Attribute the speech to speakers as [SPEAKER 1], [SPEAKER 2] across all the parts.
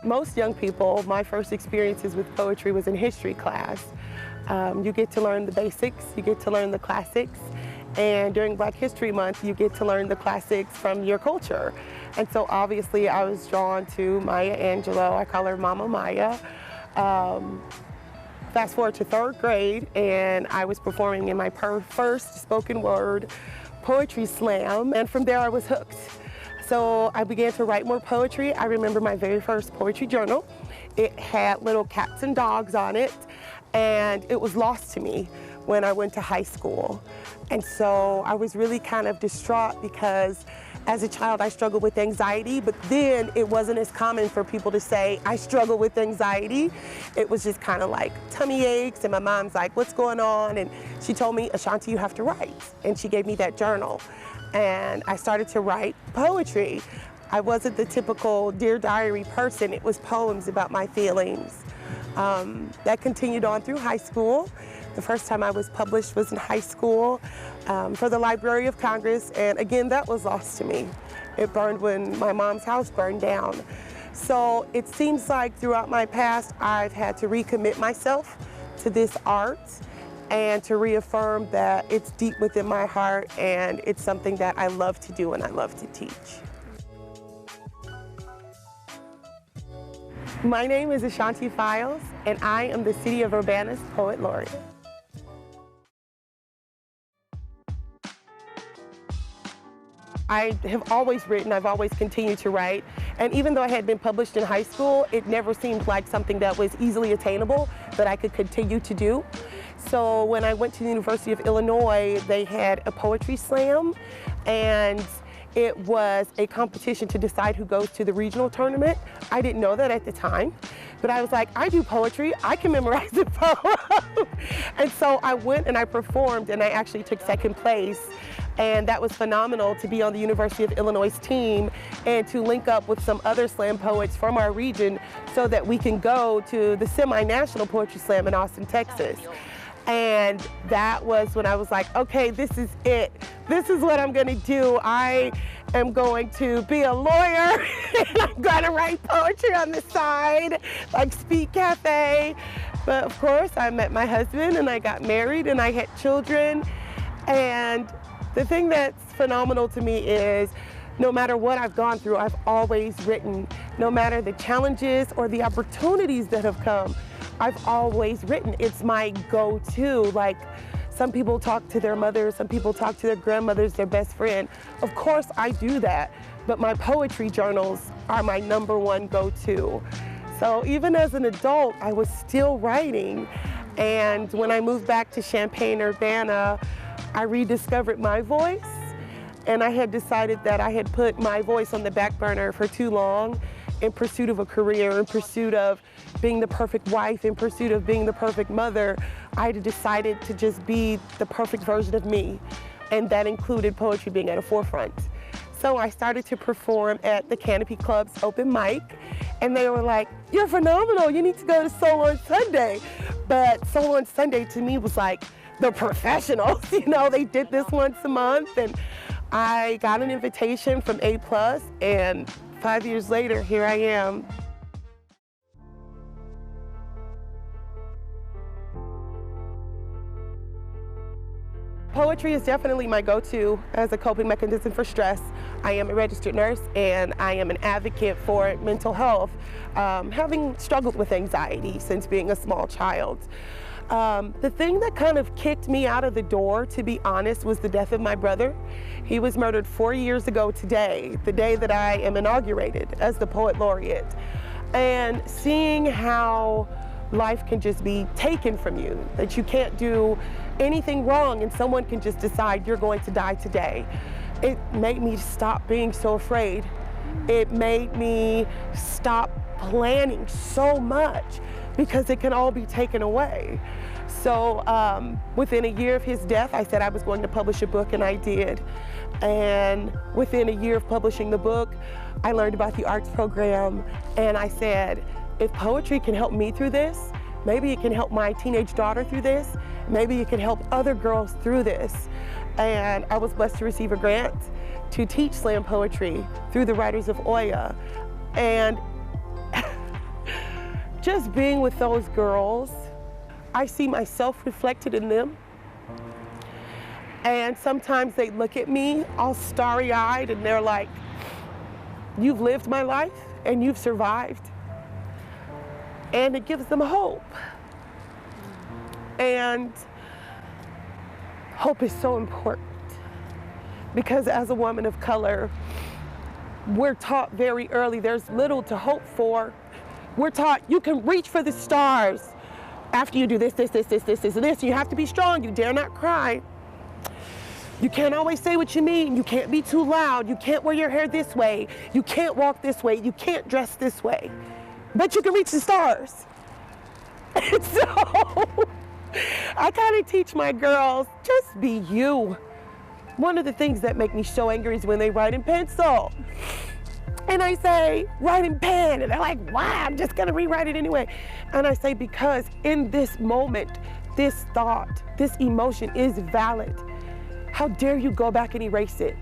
[SPEAKER 1] most young people, my first experiences with poetry was in history class. You get to learn the basics, you get to learn the classics, and during Black History Month, you get to learn the classics from your culture. And so obviously I was drawn to Maya Angelou. I call her Mama Maya. Fast forward to 3rd grade, and I was performing in my first spoken word poetry slam, and from there I was hooked. So I began to write more poetry. I remember my very first poetry journal. It had little cats and dogs on it, and it was lost to me when I went to high school. And so I was really kind of distraught because as a child I struggled with anxiety, but then it wasn't as common for people to say, I struggle with anxiety. It was just kind of like tummy aches, and my mom's like, what's going on? And she told me, Ashanti, you have to write. And she gave me that journal. And I started to write poetry. I wasn't the typical Dear Diary person. It was poems about my feelings. That continued on through high school. The first time I was published was in high school for the Library of Congress, and again, that was lost to me. It burned when my mom's house burned down. So it seems like throughout my past, I've had to recommit myself to this art and to reaffirm that it's deep within my heart and it's something that I love to do and I love to teach. My name is Ashanti Files, and I am the City of Urbana's Poet Laureate. I have always written, I've always continued to write, and even though I had been published in high school, it never seemed like something that was easily attainable that I could continue to do. So when I went to the University of Illinois, they had a poetry slam, and it was a competition to decide who goes to the regional tournament. I didn't know that at the time, but I was like, I do poetry, I can memorize a poem. And so I went and I performed, and I actually took 2nd place. And that was phenomenal to be on the University of Illinois team and to link up with some other slam poets from our region so that we can go to the semi-national poetry slam in Austin, Texas. And that was when I was like, okay, this is it. This is what I'm gonna do. I am going to be a lawyer and I'm gonna write poetry on the side, like Speak Cafe. But of course, I met my husband and I got married and I had children. And the thing that's phenomenal to me is no matter what I've gone through, I've always written. No matter the challenges or the opportunities that have come, I've always written. It's my go-to. Like, some people talk to their mothers, some people talk to their grandmothers, their best friend. Of course I do that, but my poetry journals are my #1 go-to. So even as an adult, I was still writing. And when I moved back to Champaign, Urbana, I rediscovered my voice, and I had decided that I had put my voice on the back burner for too long in pursuit of a career, in pursuit of being the perfect wife, in pursuit of being the perfect mother. I had decided to just be the perfect version of me, and that included poetry being at a forefront. So I started to perform at the Canopy Club's open mic, and they were like, you're phenomenal, you need to go to Soul on Sunday. But Soul on Sunday to me was like, the professionals, you know, they did this once a month, and I got an invitation from A+, and 5 years later, here I am. Poetry is definitely my go-to as a coping mechanism for stress. I am a registered nurse and I am an advocate for mental health, having struggled with anxiety since being a small child. The thing that kind of kicked me out of the door, to be honest, was the death of my brother. He was murdered 4 years ago today, the day that I am inaugurated as the Poet Laureate. And seeing how life can just be taken from you, that you can't do anything wrong and someone can just decide you're going to die today, it made me stop being so afraid. It made me stop planning so much because it can all be taken away. So within a year of his death, I said I was going to publish a book, and I did. And within a year of publishing the book, I learned about the arts program, and I said, if poetry can help me through this, maybe it can help my teenage daughter through this, maybe it can help other girls through this. And I was blessed to receive a grant to teach slam poetry through the Writers of Oya. And just being with those girls, I see myself reflected in them. And sometimes they look at me all starry-eyed and they're like, you've lived my life and you've survived. And it gives them hope. And hope is so important because as a woman of color, we're taught very early there's little to hope for. We're taught you can reach for the stars after you do this, this, and this. You have to be strong. You dare not cry. You can't always say what you mean. You can't be too loud. You can't wear your hair this way. You can't walk this way. You can't dress this way. But you can reach the stars. And so I kind of teach my girls, just be you. One of the things that make me so angry is when they write in pencil. And I say, write in pen. And they're like, why? I'm just gonna rewrite it anyway. And I say, because in this moment, this thought, this emotion is valid. How dare you go back and erase it?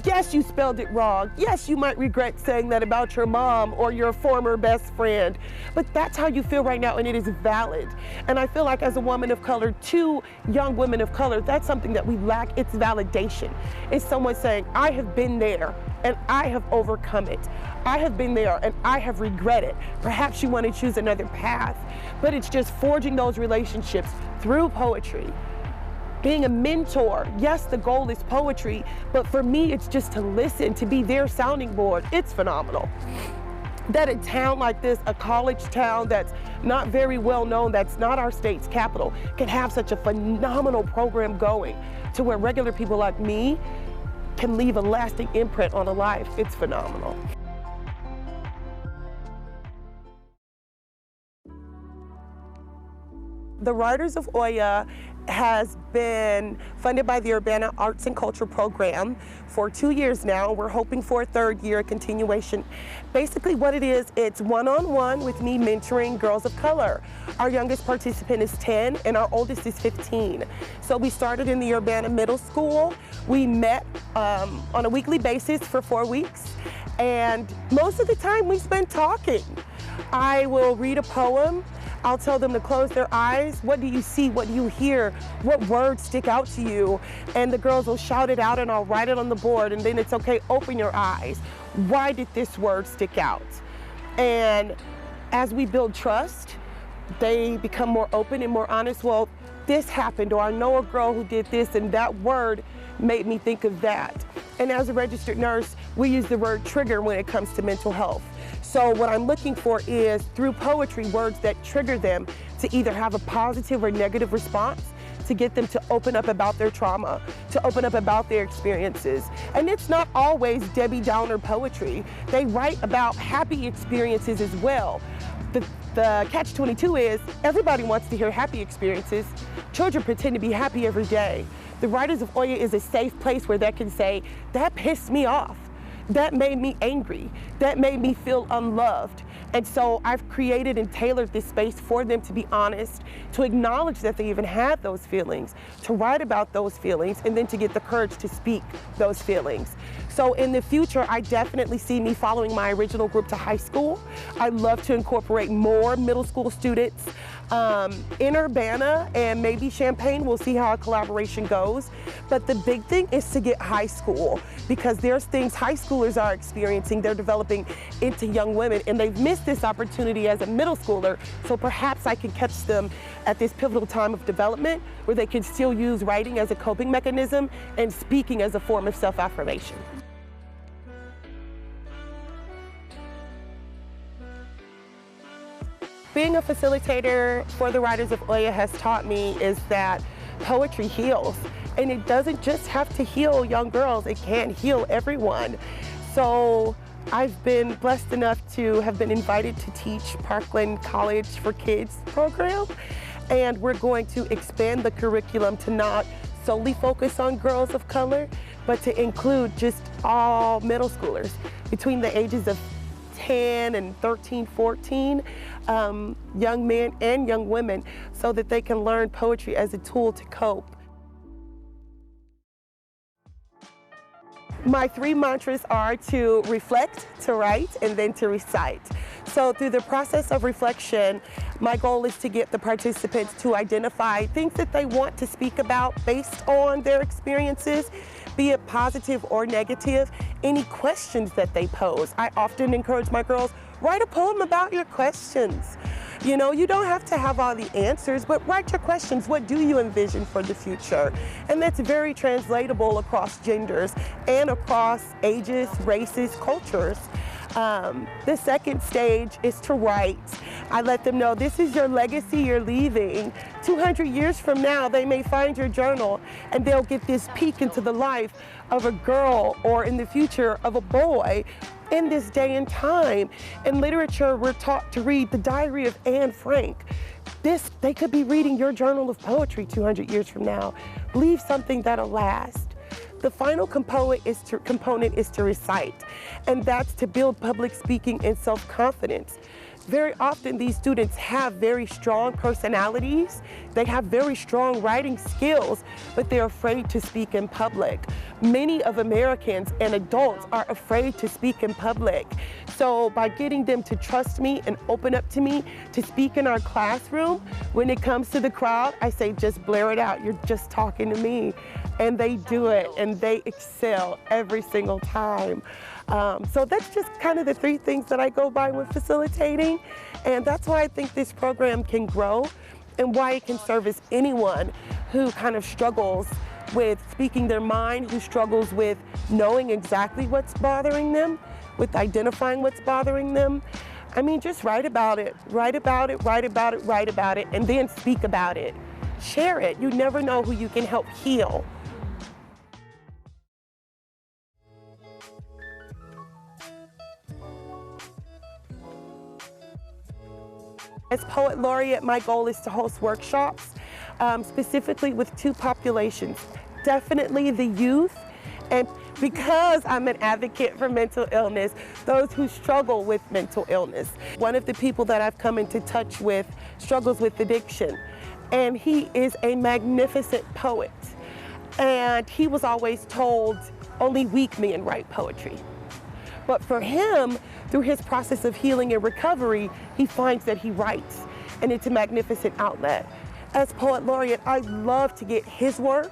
[SPEAKER 1] Yes, you spelled it wrong. Yes, you might regret saying that about your mom or your former best friend, but that's how you feel right now and it is valid. And I feel like as a woman of color, two young women of color, that's something that we lack. It's validation. It's someone saying, I have been there and I have overcome it. I have been there and I have regretted. Perhaps you want to choose another path, but it's just forging those relationships through poetry. Being a mentor, yes, the goal is poetry, but for me, it's just to listen, to be their sounding board. It's phenomenal. That a town like this, a college town that's not very well known, that's not our state's capital, can have such a phenomenal program going to where regular people like me can leave a lasting imprint on a life. It's phenomenal. The Writers of Oya has been funded by the Urbana Arts and Culture Program for 2 years now. We're hoping for a third year continuation. Basically what it is, it's one-on-one with me mentoring girls of color. Our youngest participant is 10 and our oldest is 15. So we started in the Urbana Middle School. We met on a weekly basis for 4 weeks, and most of the time we spent talking. I will read a poem. I'll tell them to close their eyes. What do you see? What do you hear? What words stick out to you? And the girls will shout it out and I'll write it on the board, and then it's okay, open your eyes. Why did this word stick out? And as we build trust, they become more open and more honest. Well, this happened, or I know a girl who did this and that word made me think of that. And as a registered nurse, we use the word trigger when it comes to mental health. So what I'm looking for is, through poetry, words that trigger them to either have a positive or negative response, to get them to open up about their trauma, to open up about their experiences. And it's not always Debbie Downer poetry. They write about happy experiences as well. The catch-22 is, everybody wants to hear happy experiences. Children pretend to be happy every day. The Writers of Oya is a safe place where they can say, that pissed me off. That made me angry. That made me feel unloved. And so I've created and tailored this space for them to be honest, to acknowledge that they even had those feelings, to write about those feelings, and then to get the courage to speak those feelings. So in the future, I definitely see me following my original group to high school. I'd love to incorporate more middle school students in Urbana and maybe Champaign. We'll see how our collaboration goes. But the big thing is to get high school, because there's things high schoolers are experiencing. They're developing into young women, and they've missed this opportunity as a middle schooler. So perhaps I can catch them at this pivotal time of development where they can still use writing as a coping mechanism and speaking as a form of self-affirmation. Being a facilitator for the Writers of Oya has taught me is that poetry heals. And it doesn't just have to heal young girls, it can heal everyone. So I've been blessed enough to have been invited to teach Parkland College for Kids program. And we're going to expand the curriculum to not solely focus on girls of color, but to include just all middle schoolers between the ages of 10 and 13, 14, young men and young women, so that they can learn poetry as a tool to cope. My 3 mantras are to reflect, to write, and then to recite. So through the process of reflection, my goal is to get the participants to identify things that they want to speak about based on their experiences, be it positive or negative, any questions that they pose. I often encourage my girls, write a poem about your questions. You know, you don't have to have all the answers, but write your questions. What do you envision for the future? And that's very translatable across genders and across ages, races, cultures. The second stage is to write. I let them know this is your legacy you're leaving. 200 years from now, they may find your journal and they'll get this peek into the life of a girl, or in the future of a boy, in this day and time. In literature, we're taught to read the diary of Anne Frank. They could be reading your journal of poetry 200 years from now. Leave something that'll last. The final component is to recite, and that's to build public speaking and self-confidence. Very often these students have very strong personalities, they have very strong writing skills, but they're afraid to speak in public. Many of Americans and adults are afraid to speak in public. So by getting them to trust me and open up to me to speak in our classroom, when it comes to the crowd, I say, just blare it out, you're just talking to me. And they do it, and they excel every single time. So that's just kind of the three things that I go by when facilitating, and that's why I think this program can grow and why it can service anyone who kind of struggles with speaking their mind, who struggles with knowing exactly what's bothering them, with identifying what's bothering them. I mean, just write about it, write about it, write about it, write about it, and then speak about it. Share it. You never know who you can help heal. As Poet Laureate, my goal is to host workshops, specifically with two populations. Definitely the youth, and because I'm an advocate for mental illness, those who struggle with mental illness. One of the people that I've come into touch with struggles with addiction, and he is a magnificent poet. And he was always told only weak men write poetry. But for him, through his process of healing and recovery, he finds that he writes, and it's a magnificent outlet. As Poet Laureate, I love to get his work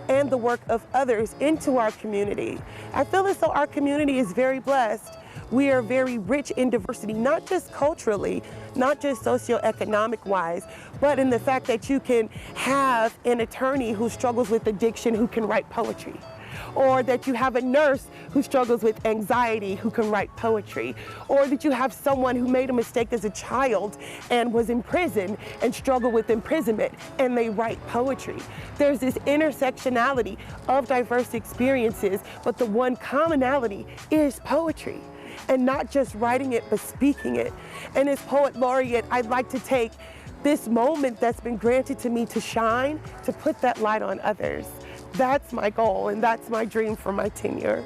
[SPEAKER 1] and the work of others into our community. I feel as though our community is very blessed. We are very rich in diversity, not just culturally, not just socioeconomic-wise, but in the fact that you can have an attorney who struggles with addiction who can write poetry. Or that you have a nurse who struggles with anxiety who can write poetry, or that you have someone who made a mistake as a child and was in prison and struggled with imprisonment, and they write poetry. There's this intersectionality of diverse experiences, but the one commonality is poetry, and not just writing it, but speaking it. And as Poet Laureate, I'd like to take this moment that's been granted to me to shine, to put that light on others. That's my goal, and that's my dream for my tenure.